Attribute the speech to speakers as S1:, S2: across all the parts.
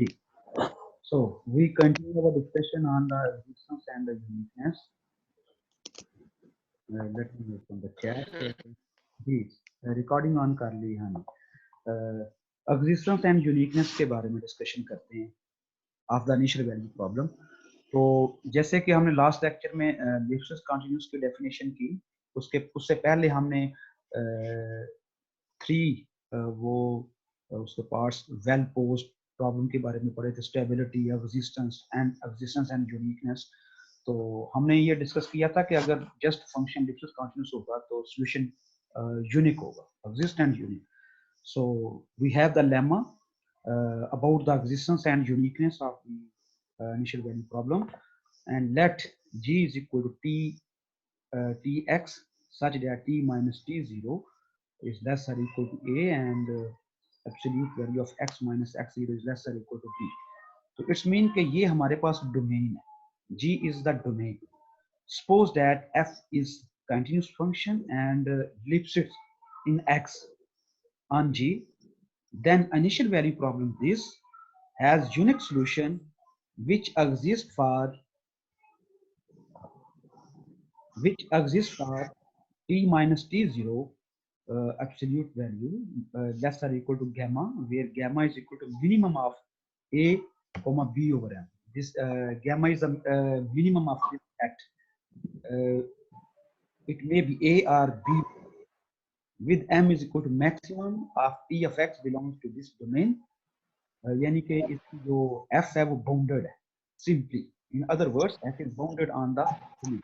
S1: G. So we continue our discussion on the existence and the uniqueness. Let me open the chat. जी recording on कर ली हमने existence and uniqueness के बारे में discussion करते हैं of the initial value problem. तो जैसे कि हमने लास्ट लेक्चर में लिप्सिस कॉन्टिन्यूस की डेफिनेशन की, उससे पहले हमने थ्री वो उसके पार्ट्स वेल पोज्ड प्रॉब्लम के बारे में पढ़े थे, स्टेबिलिटी, एग्जिस्टेंस एंड यूनिकनेस। तो हमने ये डिस्कस किया था कि अगर जस्ट फंक्शन लिप्सिस कॉन्टिन्यूस होगा तो सॉल्यूशन यूनिक होगा, exist and unique. So we have the lemma about the existence and uniqueness of the initial value problem, and let g is equal to tx such that t minus t0 is less or equal to a, and absolute value of x minus x0 is less or equal to b. So it's mean कि ये हमारे पास domain है, g is the domain. Suppose that f is continuous function and ellipsis in x on G, then initial value problem this has unique solution which exists for t minus t0 absolute value less or equal to gamma, where gamma is equal to minimum of a comma b over m. This gamma is the minimum of this act. It may be a or b, with m is equal to maximum of t of x belongs to this domain. यानी कि इसकी जो f है वो bounded है simply, in other words f is bounded on the domain.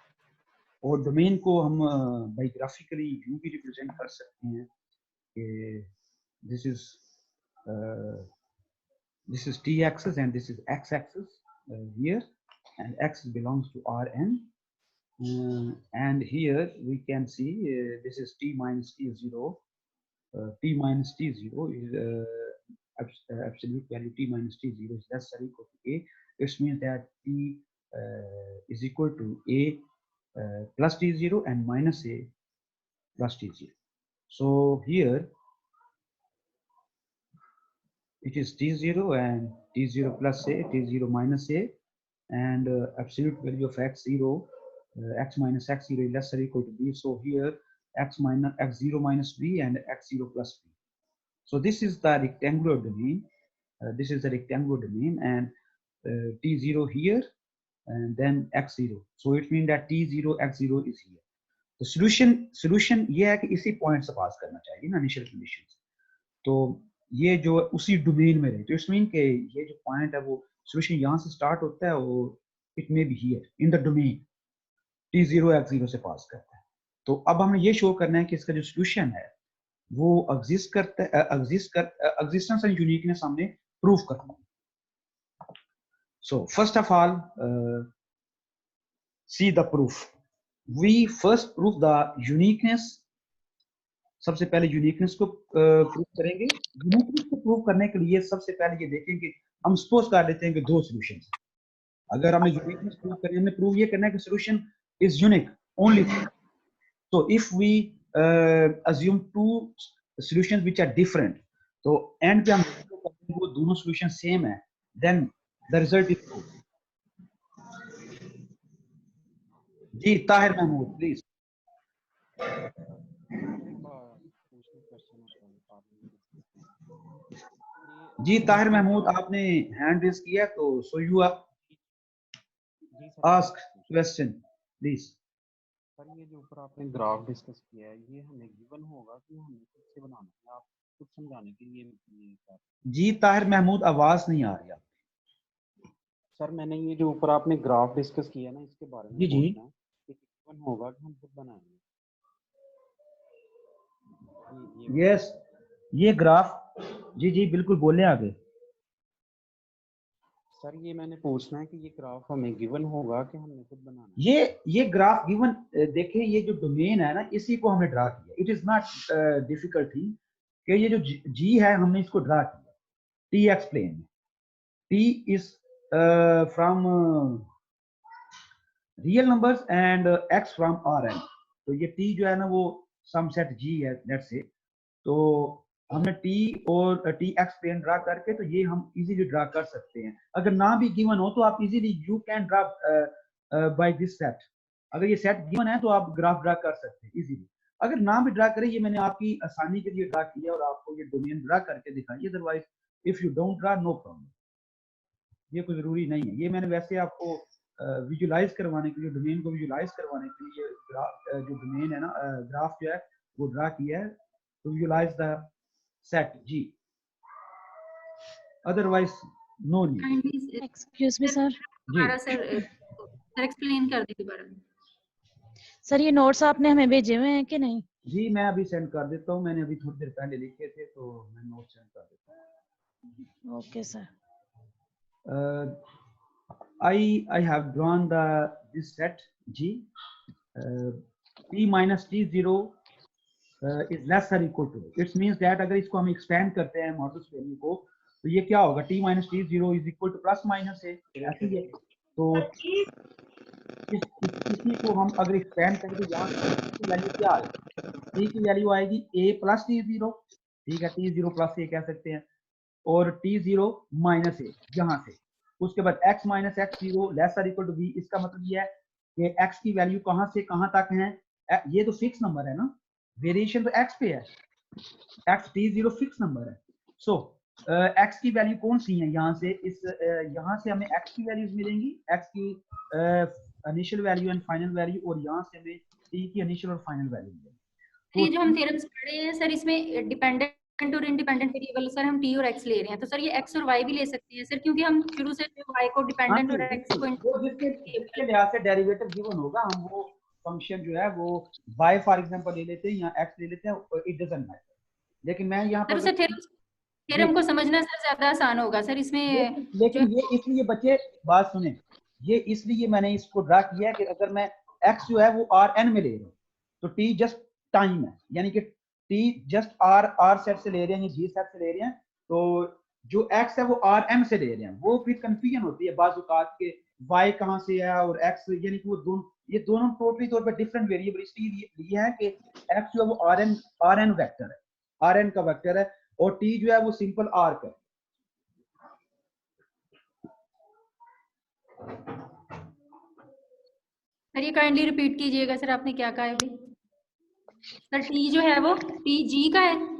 S1: और domain को हम बाय ग्राफिकली यूं भी रिप्रेजेंट कर सकते हैं कि this is t axis and this is x axis here, and x belongs to Rn. And here we can see this is t minus t0. T minus t0 is absolute value t minus t0 is less or equal to a. It means that t is equal to a plus t0 and minus a plus t0. So here it is t0 and t0 plus a, t0 minus a, and absolute value of x0, x minus x0 is less or equal to b. So here x minus x0 minus b and x0 plus b. So this is the rectangular domain. This is the rectangular domain, and t0 here, and then x0. So it means that t0 x0 is here. तो solution ये है कि इसी point से पास करना चाहिए ना initial conditions. तो ये जो उसी डोमेन में रहे, तो इट्स मीन कि ये जो पॉइंट है वो सॉल्यूशन यहाँ से स्टार्ट होता है, वो it may be here in the domain t0 x0 से पास करता है। तो अब हमें ये शो करना है कि इसका जो सॉल्यूशन है वो एग्जिस्ट करता है, एग्जिस्टेंस एंड यूनिकनेस हमने प्रूव करना है। So first of all see the proof. We first proof the uniqueness. सबसे पहले यूनिकनेस को प्रूव करेंगे। यूनिकनेस को प्रूव करने के लिए सबसे पहले ये देखेंगे, हम सपोज कर लेते हैं कि दो सॉल्यूशन। अगर हमने यूनिकनेस प्रूव करनी, हमने प्रूव ये करना है कि solution is unique only. So if we assume two solutions which are different, तो end पे हम वो दोनों solution same है, then the result is true. जी ताहिर महमूद प्लीज। जी ताहिर महमूद आपने हैंड रेज किया, तो so you ask question please.
S2: Sir ये जो ऊपर आपने ग्राफ डिस्कस किया है, ये हमें गिवन होगा कि हमें खुद से बनाना है? आप कुछ समझाने के लिए ये
S1: जी ताहिर महमूद आवाज नहीं आ रही आपकी।
S2: सर मैंने ये जो ऊपर आपने ग्राफ डिस्कस किया ना, इसके बारे में पूछना है कि गिवन होगा कि हम खुद बनाएंगे।
S1: यस ये ग्राफ, जी जी बिल्कुल बोले आगे।
S2: सर ये मैंने पूछना है कि ये ग्राफ हमें गिवन होगा कि हमने खुद बनाना है?
S1: ये ग्राफ गिवन, देखिए ये जो डोमेन है ना, इसी को हमने ड्रा किया। It is not difficult thing कि ये जो जी है हमने इसको ड्रा किया टी एक्स प्लेन में। T is from real numbers and X from R N. तो ये टी जो है ना वो सम सेट जी है, लेट्स से। तो हमने टी और टी एक्स प्लेन ड्रा करके, तो ये हम इजीली ड्रा कर सकते हैं। अगर ना भी गिवन हो तो आप easily you can draw by this set. अगर ये सेट गिवन है तो आप ग्राफ ड्रा कर सकते हैं इजीली। अगर ना भी ड्रा करें, ये मैंने आपकी आसानी के लिए ड्रा किया और आपको ये डोमेन ड्रा करके दिखाई। Otherwise if you don't draw, no problem, ये कोई जरूरी नहीं है। ये मैंने वैसे आपको विजुलाइज करवाने के लिए, डोमेन को विजुलाइज करवाने के लिए ग्राफ जो डोमेन है ना, ग्राफ जो है वो ड्रा किया है to visualise the set G. Otherwise no need.
S3: Excuse me sir.
S4: दोबारा सर एक्सप्लेन कर दें दोबारा।
S3: सर ये नोट्स आपने हमें भेजे हुए हैं कि नहीं?
S1: जी मैं अभी सेंड कर देता हूँ, मैंने अभी थोड़ी देर पहले लिखे थे, तो मैं नोट सेंड कर देता हूँ।
S3: Okay sir.
S1: I have drawn this set G. T minus T0 is less or equal to. It means that अगर इसको हम expand करते हैं मॉडुलस वैल्यू को, तो ये क्या होगा? T minus T0 is equal to plus minus है, ऐसे ही है। तो इसी को हम अगर एक्सपेंड करें तो यहाँ की वैल्यू क्या आएगी? T की वैल्यू आएगी A प्लस T0, ठीक है, T0 प्लस A कह सकते हैं, और T0 माइनस A यहाँ से। उसके बाद x माइनस x0 लेस और इक्वल टू b। इसका मतलब ये है कि x की वैल्यू कहां से कहां तक है? ये तो फिक्स नंबर है ना, वेरिएशन तो x पे है, x t0 फिक्स नंबर है। सो x की वैल्यू कौन सी है? यहाँ से इस यहाँ से हमें x की वैल्यूज मिलेंगी, x की initial value and final value, और यहाँ से हमें t की इनिशियल और फाइनल वैल्यू मिलेगी।
S4: ये जो हम थ्योरम्स पढ़े हैं सर, इसमें डिपेंडेंट और इंडिपेंडेंट वेरिएबल सर हम t और x ले रहे हैं, तो सर ये x और y भी ले सकते हैं सर, क्योंकि हम शुरू से y को डिपेंडेंट और x को
S1: वो जिसके लिहाज से डेरिवेटिव गिवन होगा, हम वो फंक्शन जो है वो y फॉर एग्जांपल ले लेते हैं या x ले लेते हैं, इट डजंट मैटर। लेकिन मैं यहाँ पर
S4: थ्योरम को समझना सर ज्यादा आसान होगा सर इसमें।
S1: लेकिन ये इसलिए बच्चे बात सुने, ये इसलिए मैंने इसको ड्रा किया कि अगर मैं x जो है वो Rn में ले रहा हूँ, तो t जस्ट टाइम है, यानी कि t जस्ट r सेट से ले रहे हैं या g सेट से ले रहे हैं, तो जो x है वो Rn से ले रहे हैं। वो फिर कंफ्यूजन होती है बाज़ औक़ात के y कहाँ से है और x, यानी कि वो ये दोनों टोटली तौर पर डिफरेंट वेरिएबल इसलिए लिए है कि x जो है वो Rn वेक्टर है, Rn का वेक्टर है, और t जो है वो सिंपल r का।
S4: सर ये काइंडली रिपीट कीजिएगा सर, आपने क्या कहा है अभी? सर t जो है वो t g का है।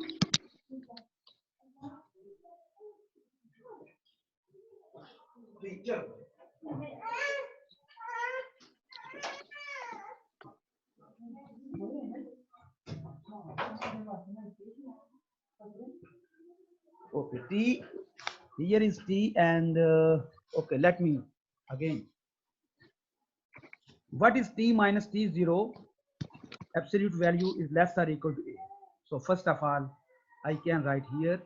S1: Okay, t, here is t, and okay, let me again. What is t minus t0? Absolute value is less or equal to a. So first of all, I can write here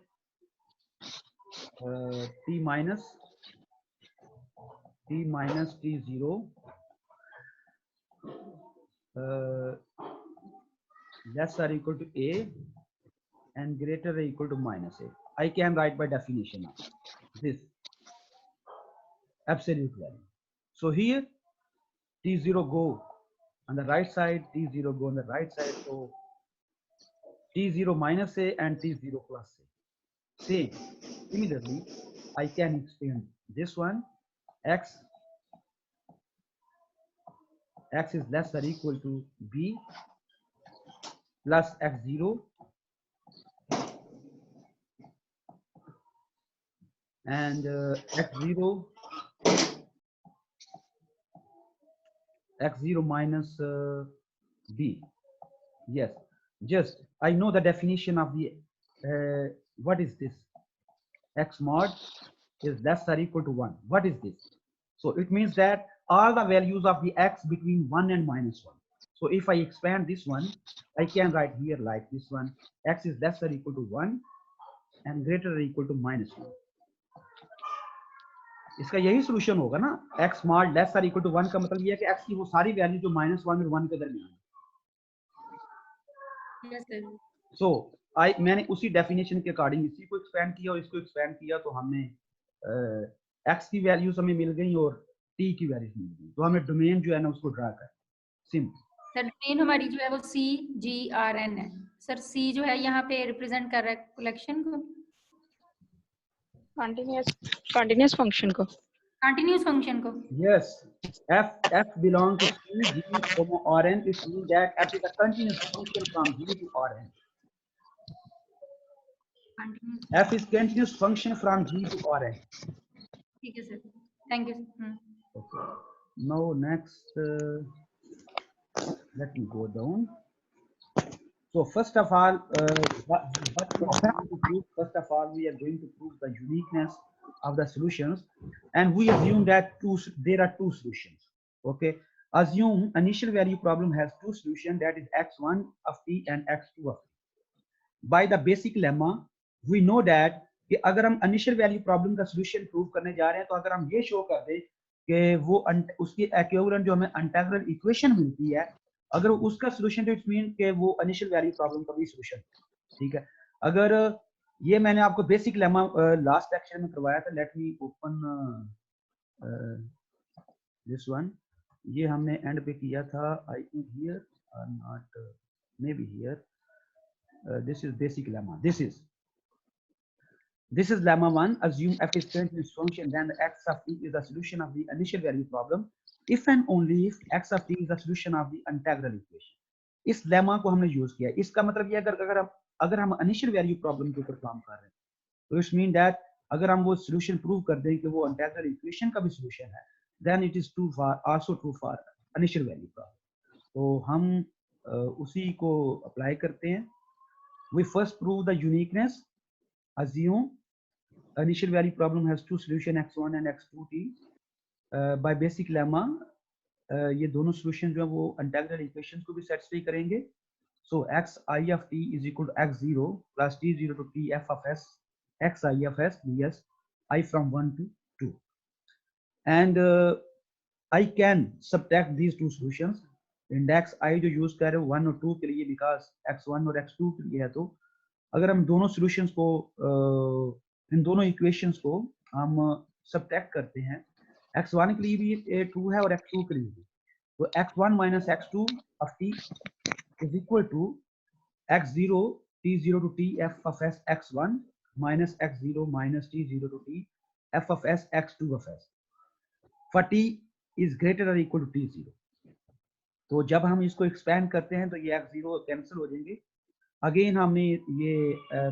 S1: t minus t0 less or equal to a and greater or equal to minus a. I can write by definition of this absolute value. So here t0 go on the right side, t0 go on the right side, so t0 minus a and t0 plus a. Same. Similarly, I can expand this one, x is less or equal to b plus x0 and x0 minus b. Yes, just I know the definition of the what is this? X mod is less or equal to 1. What is this? So it means that all the values of the x between 1 and minus 1. So if I expand this one, I can write here like this one, x is less or equal to 1 and greater or equal to minus 1. इसका यही solution होगा ना, x mod less or equal to 1 का मतलब ये है कि x की वो सारी वैल्यू जो -1 और 1 के दरमियान है। So मैंने उसी डेफिनेशन के अकॉर्डिंग इसी को एक्सपेंड किया और इसको एक्सपेंड किया, तो हमने x की वैल्यूज हमें मिल गई और t की वैल्यूज मिल गई, तो हमें डोमेन जो है ना उसको ड्रा कर सिंपल।
S4: सर डोमेन हमारी जो है वो CGRN है सर। C जो है यहाँ पे रिप्रेजेंट कर रहा है कलेक्शन को,
S3: कंटिन्यूअस फंक्शन को।
S4: कंटिन्यूस फंक्शन को।
S1: Yes, f belong to C, G, Rn. It means that f is a continuous function from G to Rn.
S4: Continuous,
S1: F is continuous function from G to Rn.
S4: ठीक है sir, thank you.
S1: Okay. Now next, let me go down. So first of all, what we are going to prove? First of all, we are going to prove the uniqueness of the solutions, and we assume that there are two solutions. Okay. Assume initial value problem has two solutions, that is x1 of t and x2 of t. By the basic lemma, we know that कि अगर हम initial value problem का solution prove करने जा रहे हैं, तो अगर हम ये शो कर दें कि वो उसकी इक्विवेलेंट जो हमें इंटीग्रल इक्वेशन मिलती है, अगर उसका सॉल्यूशन, तो इट मीन कि वो इनिशियल वैल्यू प्रॉब्लम का भी सॉल्यूशन, ठीक है। अगर ये मैंने आपको बेसिक लेमा लास्ट लेक्चर में करवाया था, let me open this one, ये हमने एंड पे किया था, आई थिंक हियर और not, may be here, this is basic lemma. This is lemma 1. Assume f is continuous function, then the x of t is the solution of the initial value problem if and only if x of t is the solution of the integral equation. इस lemma को हमने use किया। इसका मतलब ये अगर हम initial value problem के ऊपर काम कर रहे हैं, तो इट्स मीन दैट अगर हम वो सॉल्यूशन प्रूव कर दें कि वो इंटीग्रल इक्वेशन का भी सॉल्यूशन है, then it is true for also true for initial value problem. तो हम उसी को अप्लाई करते हैं। We first prove the uniqueness. Assume initial value problem has two solution x1 and x2t. By basic lemma, ये दोनों solution जो है वो integral equations को भी satisfy करेंगे। So x I of t is equal to x0 plus t0 to t f of s x I of s ds I from 1 to 2. And I can subtract these two solutions. Index आई जो use कर रहे हो 1 और 2 के लिए, because x1 और x2 के लिए है, तो अगर हम दोनों सॉल्यूशंस को इन दोनों इक्वेशंस को हम सब्ट्रैक्ट करते हैं, x1 के लिए भी ट्रू है और x2 के लिए भी, तो x1 minus x2 of t is equal to x0 t0 to t f of s x1 minus x0 minus t0 to t f of s x2 of s for t is greater or equal to t0. तो जब हम इसको expand करते हैं तो ये x0 cancel हो जाएंगे। अगेन हमने ये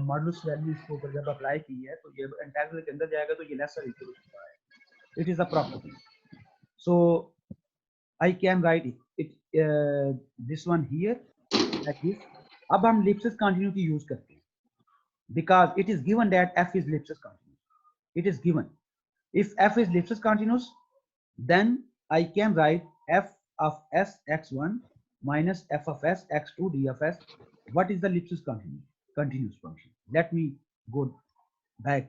S1: मॉडुलस वैल्यू इसके ऊपर जब अप्लाई की है, तो ये इंटीग्रल के अंदर जाएगा, तो ये लेसर इक्वल टू होता है। It is a property. So I can write it this one here like this. अब हम लिप्सिस कंटिन्यूटी यूज करते हैं, because it is given that f is Lipschitz continuous. It is given if f is Lipschitz continuous, then I can write f of s x1 minus f of s x2 d of s. What is the Lipschitz continuous function? Let me go back.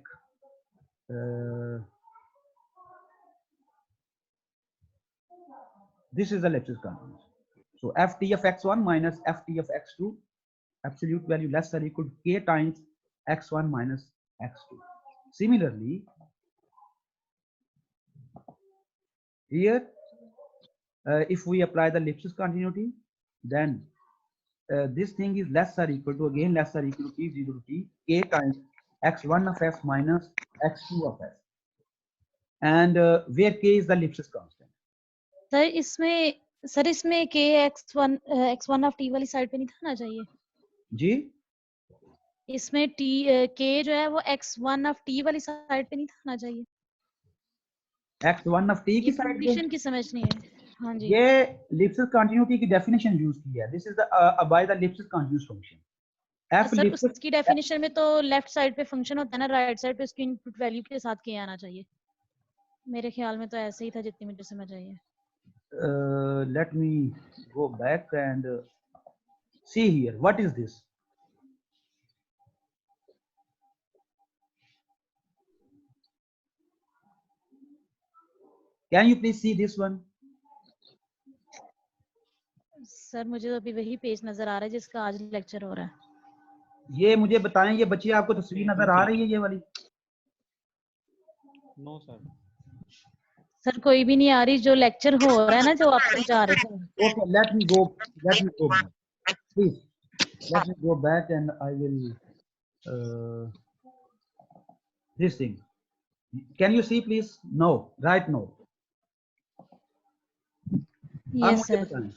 S1: This is the Lipschitz continuous. So ft of x1 minus ft of x2, absolute value less or equal to k times x1 minus x2. Similarly, here, if we apply the Lipschitz continuity, then this thing is less or equal to, again less or equal to t0 to t k times x1 of s minus x2 of s, and where k is the Lipschitz constant.
S3: Sir इसमें k x1 of t वाली side पे नहीं था ना चाहिए
S1: जी?
S3: इसमें t k जो है वो x1 of t वाली साइड पे नहीं था ना चाहिए।
S1: x1 of t की साइड पे
S3: कंडीशन की समझ नहीं है। हाँ जी,
S1: ये Lipschitz continuity की डेफिनेशन यूज की है। This is the by the Lipschitz continuous function. f
S3: sir
S1: Lipschitz
S3: उसकी डेफिनेशन में तो लेफ्ट साइड पे फंक्शन होता है ना, राइट साइड पे उसकी इनपुट वैल्यू के साथ k आना चाहिए। मेरे ख्याल में तो ऐसे ही था जितनी मुझे समझ आई है।
S1: let me go back and see here. What is this? Can you please see this one?
S3: Sir मुझे तो अभी वही पेज नजर आ रहा है जिसका आज लेक्चर हो रहा है।
S1: ये मुझे बताएं, ये बच्चे आपको तस्वीर नजर आ रही है ये वाली?
S2: No sir.
S3: सर कोई भी नहीं आ रही, जो लेक्चर हो रहा है ना जो आप समझा रहे थे।
S1: Okay, let me go back. Please, let me go back and I will this thing. Can you see please? No, right now. आप
S3: यस
S1: मुझे
S3: सर।
S1: बताएं,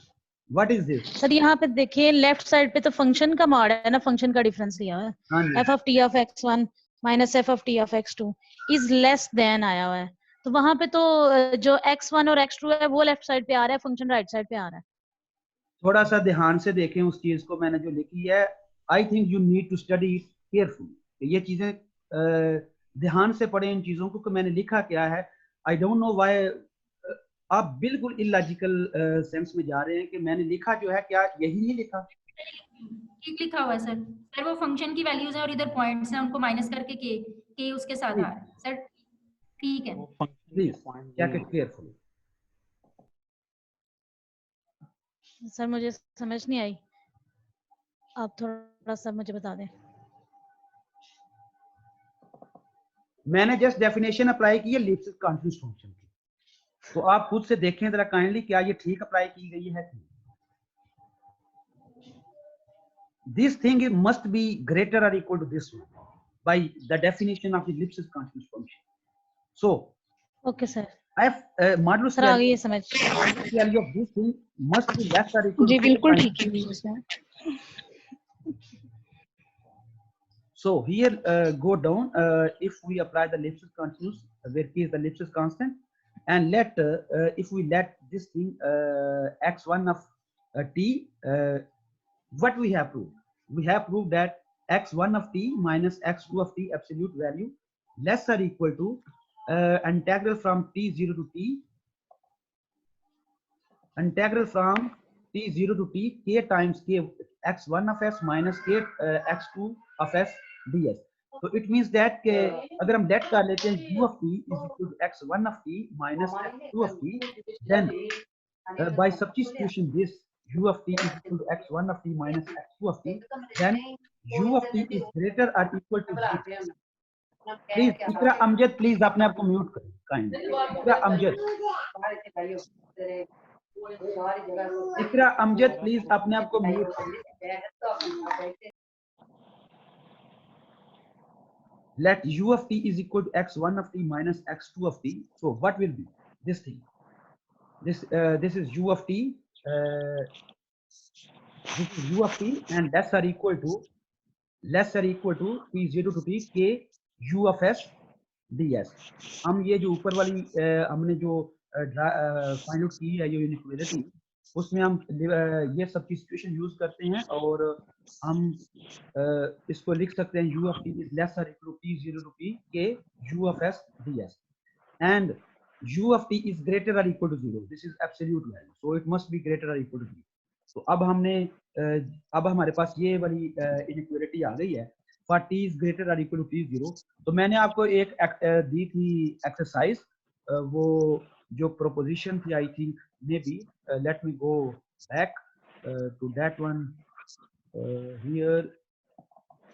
S1: what is this?
S3: सर यहाँ पे देखिए लेफ्ट साइड पे तो फंक्शन का mod है ना, फंक्शन का डिफरेंस लिया हुआ है।
S1: हाँ जी,
S3: f of t of x1 minus f of t of x2 is less than आया हुआ है, तो वहां पे तो जो x1 और x2 है वो लेफ्ट साइड पे आ रहा है, फंक्शन राइट साइड पे आ रहा है।
S1: थोड़ा सा ध्यान से देखें उस चीज को, मैंने जो लिखी है, I think you need to study it carefully. ये चीजें ध्यान से पढ़ें इन चीजों को कि मैंने लिखा क्या है। आई डोंट नो व्हाई आप बिल्कुल इलॉजिकल सेंस में जा रहे हैं कि मैंने लिखा जो है क्या यही नहीं लिखा।
S4: ठीक लिखा हुआ है सर। सर वो फंक्शन की वैल्यूज है और इधर पॉइंट्स हैं, उनको माइनस करके के उसके साथ आ रहा है सर। ठीक है,
S2: वो फंक्शन के
S1: please
S2: point
S1: check it carefully.
S3: Sir मुझे समझ नहीं आई, आप थोड़ा सा मुझे बता दें।
S1: मैंने जस्ट डेफिनेशन अप्लाई की है लिप्सिस कॉन्टिन्यूअस फंक्शन की, तो आप खुद से देखें जरा काइंडली क्या ये ठीक अप्लाई की गई है कि नहीं। This thing must be greater or equal to this one by the definition of the Lipschitz continuous function. So,
S3: okay sir.
S1: f modulus
S3: sir आ गई ये समझ।
S1: value of this thing must be less or equal
S5: जी
S1: to
S5: बिल्कुल
S1: k
S5: ठीक
S1: times.
S5: है sir.
S1: So here go down if we apply the Lipschitz continuous where k is the Lipschitz constant, and let if we let this thing x1 of t what we have proved? We have proved that x1 of t minus x2 of t absolute value less or equal to integral from t0 to t k times k x1 of s minus k x2 of s ds. So it means that अगर हम let कर लेते हैं u of t is equal to x1 of t minus x2 of t, then by substitution this u of t is equal to x1 of t minus x2 of t, then u of t is greater or equal to this. Please Iqra Amjad please अपने आप को mute करें kind. Iqra Amjad please अपने आप को mute करें। Let u of t is equal to x1 of t minus x2 of t. So what will be this thing? This is u of t. This is u of t and less or equal to t0 to t k u of s ds. हम ये जो ऊपर वाली हमने जो find out की है ये इनइक्वालिटी, उसमें हम ये सब्स्टिट्यूशन यूज करते हैं और हम इसको लिख सकते हैं u of t is less or equal to t0 to t k u of s ds, and u of t is greater or equal to 0. This is absolute value, so it must be greater or equal to 0. तो अब हमने अब हमारे पास ये वाली inequality आ गई है for t is greater or equal to t0. तो मैंने आपको एक दी थी एक्सरसाइज, वो जो प्रोपोजिशन थी I think maybe let me go back to that one here,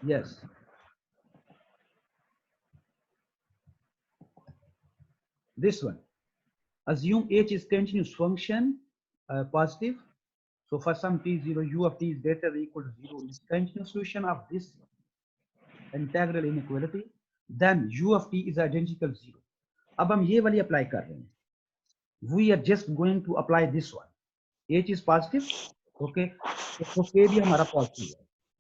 S1: yes this one. Assume h is continuous function positive. So for some t0 u of t is greater or equal to 0 is continuous solution of this integral inequality, then u of t is identical 0. अब हम ये वाली apply कर रहे हैं, we are just going to apply this one. h is positive, okay, तो k भी हमारा पॉजिटिव है,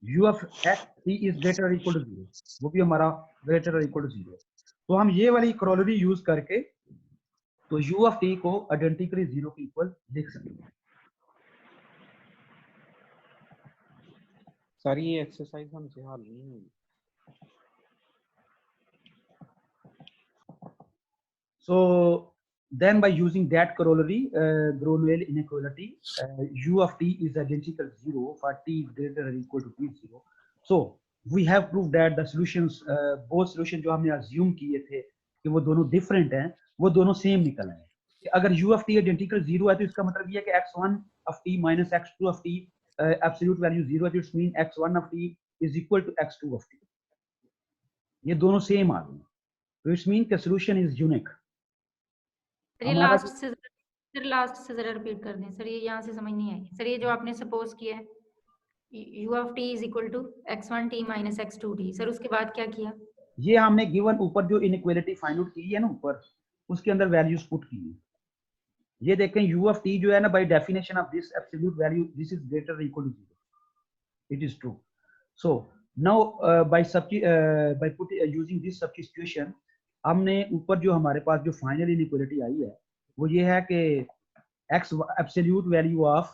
S1: u of x t is greater or equal to 0, वो भी हमारा greater or equal to 0. तो हम ये वाली corollary यूज करके तो u of t को आइडेंटिकली 0 के इक्वल लिख सकते हैं।
S2: सर ये एक्सरसाइज हमसे हल नहीं हुई।
S1: So then by using that corollary, Gronwell inequality, u of t is identical 0 for t is greater or equal to t0. So we have proved that the solutions, both solutions जो हमने assume किए थे कि वो दोनों different हैं, वो दोनों same निकल आए। अगर u of t identical 0 है तो इसका मतलब ये है कि x1 of t minus x2 of t absolute value 0 है, तो it means x1 of t is equal to x2 of t. ये दोनों same आ गए, तो it means the solution is unique.
S4: Sir ये
S1: हमारा
S4: लास्ट से जरा रिपीट कर दें सर, ये यहाँ से समझ नहीं आई सर। ये जो आपने सपोज किया है u of t is equal to x1 t minus x2 t, sir उसके बाद क्या किया?
S1: ये हमने गिवन ऊपर जो इनइक्वालिटी फाइंड आउट की है ना ऊपर, उसके अंदर वैल्यूज पुट की है। ये देखें u of t जो है ना, by definition of this absolute value this is greater और equal to 0, it is true. So now by put using this substitution, हमने ऊपर जो हमारे पास जो फाइनल इनइक्वालिटी आई है वो ये है कि x absolute value of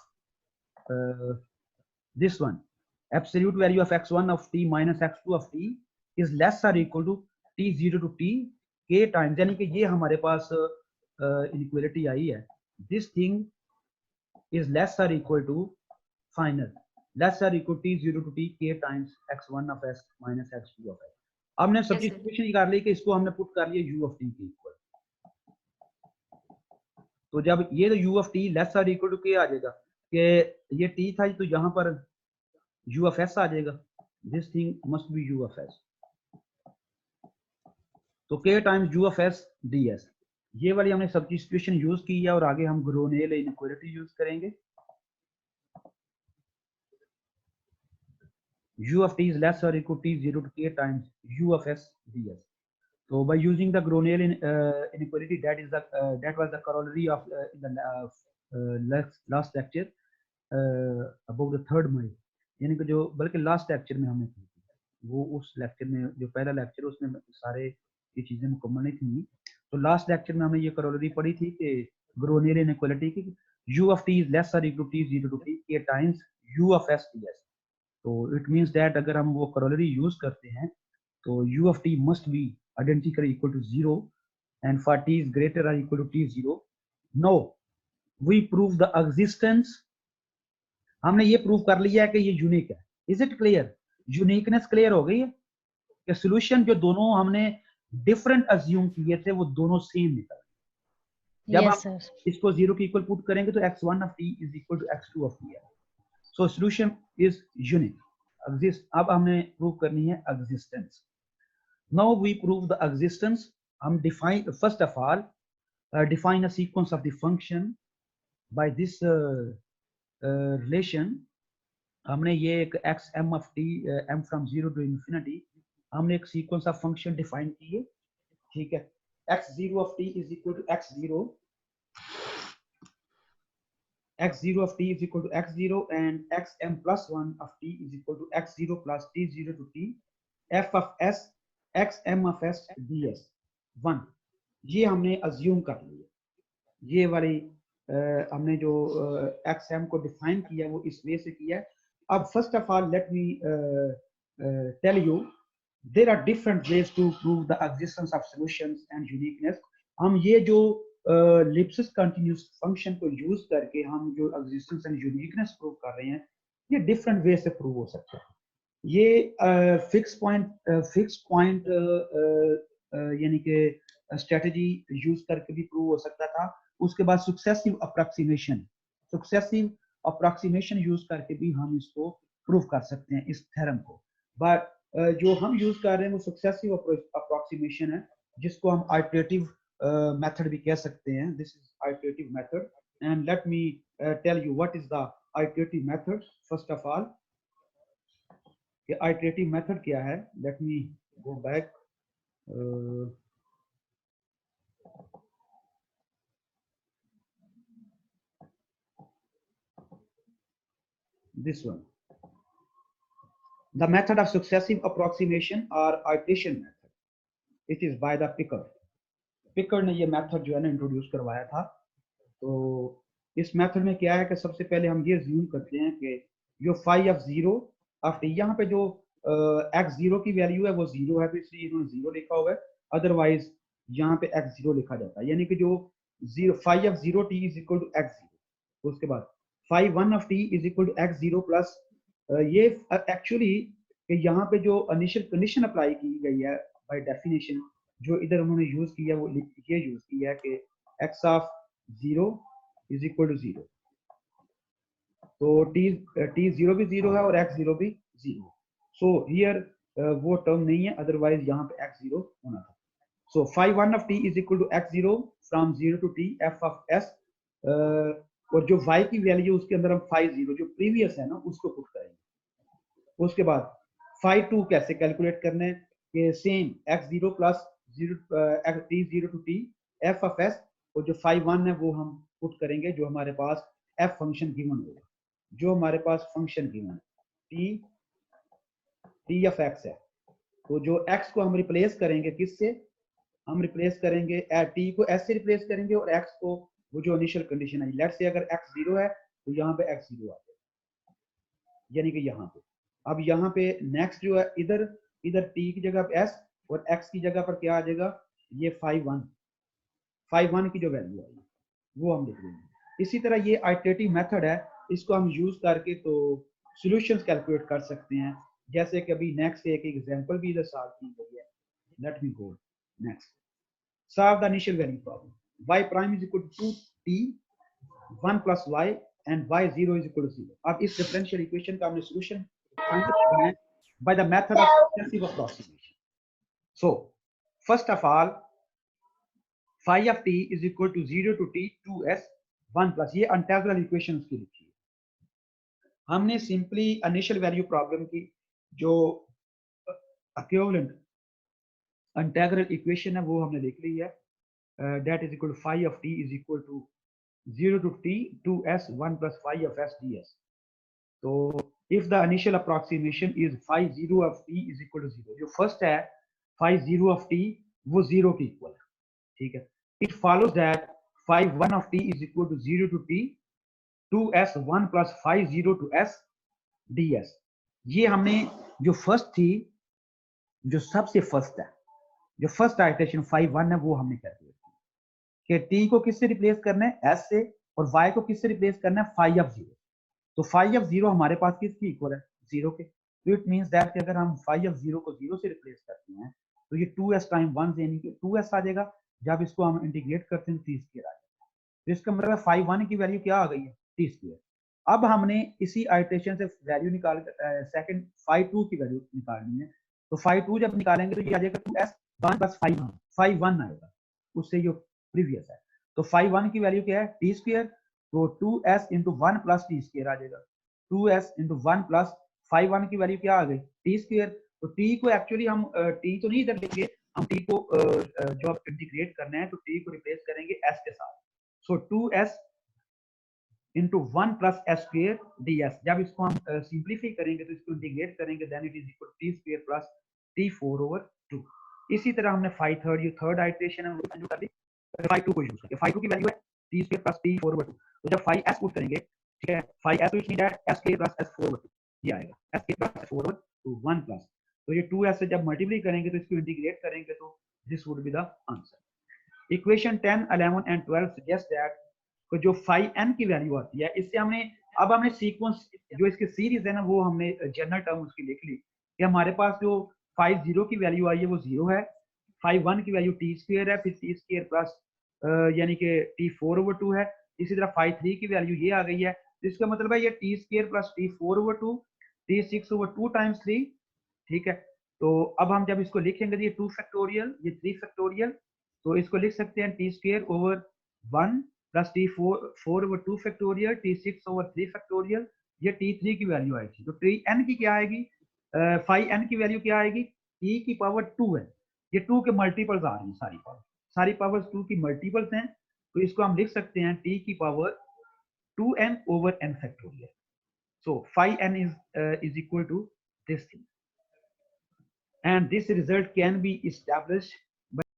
S1: this one, absolute value of x1 of t minus x2 of t is less or equal to t0 to t k times, यानी कि ये हमारे पास इनइक्वालिटी आई है, this thing is less or equal to final less or equal to t0 to t k times x1 of s minus x2 of s। हमने substitution कर ली कि इसको हमने पुट कर लिया u of t के इक्वल, तो जब ये तो u of t लेस और इक्वल टू k आ जाएगा कि ये t था तो यहाँ पर u of s आ जाएगा, this thing must be u of s, तो k times u of s ds, ये वाली हमने सब्स्टिट्यूशन यूज की है और आगे हम ग्रोनेल इनइक्वालिटी यूज करेंगे। u of t is less or equal to t0 to k times u of s ds, so by using the Gronell inequality, that is the that was the corollary of in the last lecture about the third mile, यानी कि जो बल्कि last lecture में हमने की थी, वो उस लेक्चर में जो पहला लेक्चर उसमें सारे ये चीजें मुकम्मल नहीं थी, तो लास्ट लेक्चर में हमने ये करोलरी पढ़ी थी कि ग्रोनेल इनइक्वालिटी की u of t is less or equal to t0 to t k times u of s ds, तो इट मींस दैट अगर हम वो करोलरी यूज करते हैं तो u of t must be identical equal to 0 and for t is greater or equal to t0। now we prove the existence, हमने ये prove कर लिया है कि ये यूनिक है। Is it clear? Uniqueness clear हो गई है कि सॉल्यूशन जो दोनों हमने डिफरेंट अज्यूम किए थे वो दोनों सेम निकल, जब
S3: yes,
S1: हम
S3: sir.
S1: इसको 0 के इक्वल पुट करेंगे तो x1 of t is equal to x2 of t है, so solution is unique exist. अब हमने प्रूव करनी है existence. Now we prove the existence, हम define first of all define a sequence of the function by this relation। हमने ये एक x m of t m from 0 to infinity, हमने एक sequence of function define की है, ठीक है। x0 of t is equal to x0 of t is equal to x0 and xm plus 1 of t is equal to x0 plus t0 to t f of s xm of s ds 1, ये हमने assume कर लिया। ये वाली हमने जो xm को define किया वो इस वे से किया। अब first of all let me tell you there are different ways to prove the existence of solutions and uniqueness. हम ये जो लिप्सिस कंटीन्यूअस फंक्शन को यूज करके हम जो एग्जिस्टेंस एंड यूनिकनेस प्रूव कर रहे हैं, ये डिफरेंट वे से प्रूव हो सकता है। ये फिक्स पॉइंट यानी कि स्ट्रेटजी यूज करके भी प्रूव हो सकता था। उसके बाद सुक्सेसिव अप्रॉक्सीमेशन यूज करके भी हम इसको प्रूव कर सकते हैं इस थ्योरम को। बट जो हम यूज कर रहे हैं वो सक्सेसिव अप्रॉक्सीमेशन है, जिसको हम आइटरेटिव मेथड भी कह सकते हैं। This is iterative method and let me tell you what is the iterative method. First of all ये आइटरेटिव मेथड क्या है, let me go back. This one, the method of successive approximation or iteration method, it is by the Pickard ने ये method जो है ना introduce करवाया था। तो इस मेथड में क्या है कि सबसे पहले हम ये अज्यूम करते हैं कि जो फाई ऑफ 0 ऑफ t, यहाँ पे जो x0 की वैल्यू है वो 0 है, तो इसलिए इन्होंने 0 लिखा हुआ है, अदरवाइज यहाँ पे x0 लिखा जाता है। यानी कि जो phi of 0 t is equal to x0, तो उसके बाद phi 1 of t is equal to x0 plus ये एक्चुअली यहाँ पे जो इनिशियल कंडीशन अप्लाई की गई है बाय डेफिनेशन, जो इधर उन्होंने यूज किया वो ये यूज किया है कि x of 0 is equal to 0, तो t0 भी 0 है और x0 भी 0। सो हियर वो टर्म नहीं है, अदरवाइज यहाँ पे x0 होना था। So phi 1 of t is equal to x0 from 0 to t f of s, और जो y की वैल्यू उसके अंदर हम phi 0 जो प्रीवियस है ना उसको पुट करेंगे। उसके बाद phi 2 कैसे कैलकुलेट करना है कि same x0 plus 0 t0 to t f of s, और जो phi 1 है वो हम पुट करेंगे जो हमारे पास f फंक्शन गिवन होगा, जो हमारे पास फंक्शन गिवन है t of x है। तो जो x को हम रिप्लेस करेंगे किससे, हम रिप्लेस करेंगे t को s से रिप्लेस करेंगे और x को वो जो इनिशियल कंडीशन है, लेट्स से अगर x 0 है तो यहाँ पे x 0 आ जाएगा, यानी कि यहाँ पे। अब यहाँ पे नेक्स्ट जो है इधर t की जगह पे s और x की जगह पर क्या आ जाएगा, ये phi 1 की जो वैल्यू आएगी वो हम लिख देंगे। इसी तरह ये आइटरेटिव मेथड है, इसको हम यूज करके तो सॉल्यूशंस कैलकुलेट कर सकते हैं, जैसे कि अभी नेक्स्ट एक एग्जांपल भी इधर सॉल्व की गई है। Let me go next, solve the initial value problem, y prime is equal to 2t 1 plus y and y0 is equal to 0। अब इस डिफरेंशियल इक्वेशन का हमने सॉल्यूशन फाइंड करना है by the method of successive approximation। So first of all phi of t is equal to 0 to t 2s 1 plus, ये integral equation की लिखी है हमने। सिंपली इनिशियल वैल्यू प्रॉब्लम की जो इक्विवेलेंट इंटीग्रल इक्वेशन है वो हमने लिख ली है, that is equal to phi of t is equal to 0 to t 2s 1 plus phi of s ds। तो if the initial approximation is phi 0 of t is equal to 0, जो first है phi 0 of t वो 0 के equal है, ठीक है। it follows that phi 1 of t is equal to 0 to t 2s 1 plus phi 0 to s ds। ये हमने जो फर्स्ट थी, जो सबसे फर्स्ट है, जो फर्स्ट आइटरेशन phi 1 है वो हमने कैलकुलेट किया कि t को किससे रिप्लेस करना है s से, और y को किससे रिप्लेस करना है phi of 0। तो phi of 0 हमारे पास किसकी इक्वल है, 0 के। तो इट मींस दैट कि अगर हम phi of 0 को 0 से रिप्लेस करते हैं तो ये 2s टाइम 1 यानी कि 2s आ जाएगा। जब इसको हम इंटीग्रेट करते हैं t स्क्वायर आ जाएगा। तो इसका मतलब है phi 1 की वैल्यू क्या आ गई है, t स्क्वायर। अब हमने इसी आइटरेशन से वैल्यू निकाल सेकंड phi 2 की वैल्यू निकालनी है। तो phi 2 जब निकालेंगे तो ये आ जाएगा 2s 1 plus phi 1 आएगा उससे जो प्रीवियस है। तो phi 1 की वैल्यू क्या है, t स्क्वायर। तो 2s into 1 plus t square आ जाएगा। 2s into 1 plus phi 1 की वैल्यू क्या आ गई, t स्क्वायर। तो t को एक्चुअली हम t तो नहीं इधर लेंगे, हम t को जो आप इंटीग्रेट करना है तो t को रिप्लेस करेंगे s के साथ। सो 2s into 1 plus s square ds। जब इसको हम सिंप्लीफाई करेंगे तो इसको इंटीग्रेट करेंगे, then it is equal to t square plus t4 over 2। इसी तरह हमने phi 3 ये थर्ड आइटरेशन है वो कर ली, phi 2 को यूज करके। phi 2 की वैल्यू है t square plus t4 over 2। तो जब phi s पुट करेंगे, ठीक है, phi s तो it means sk plus s4 over 2 ये आएगा, sk plus s4 over 2 1 plus. तो ये 2s से जब मल्टीप्लाई करेंगे तो इसको इंटीग्रेट करेंगे तो this would be the answer. Equation 10 11 and 12 suggest that को जो phi n की वैल्यू आती है, इससे हमने सीक्वेंस जो इसके सीरीज है ना वो हमने जनरल टर्म उसकी लिख ली कि हमारे पास जो phi 0 की वैल्यू आई है वो 0 है, phi 1 की वैल्यू t स्क्वायर है, फिर t स्क्वायर प्लस यानी कि t4 over 2 है। इसी तरह phi 3 की वैल्यू ये आ गई है, तो इसका मतलब है ये t square plus t4 over 2 t6 over 2 times 3, ठीक है। तो अब हम जब इसको लिखेंगे तो ये 2 फैक्टोरियल ये 3 फैक्टोरियल, तो इसको लिख सकते हैं t square over 1 plus t4 over 2 factorial t6 over 3 factorial, ये t3 की वैल्यू आएगी। तो n की क्या आएगी, phi n की वैल्यू क्या आएगी, e की पावर 2 है। ये 2 के मल्टीपल्स आ रही हैं, सारी पावर्स 2 की मल्टीपल्स हैं, तो इसको हम लिख सकते हैं t की power 2n over n factorial. So phi n is equal to this thing, and this result can be established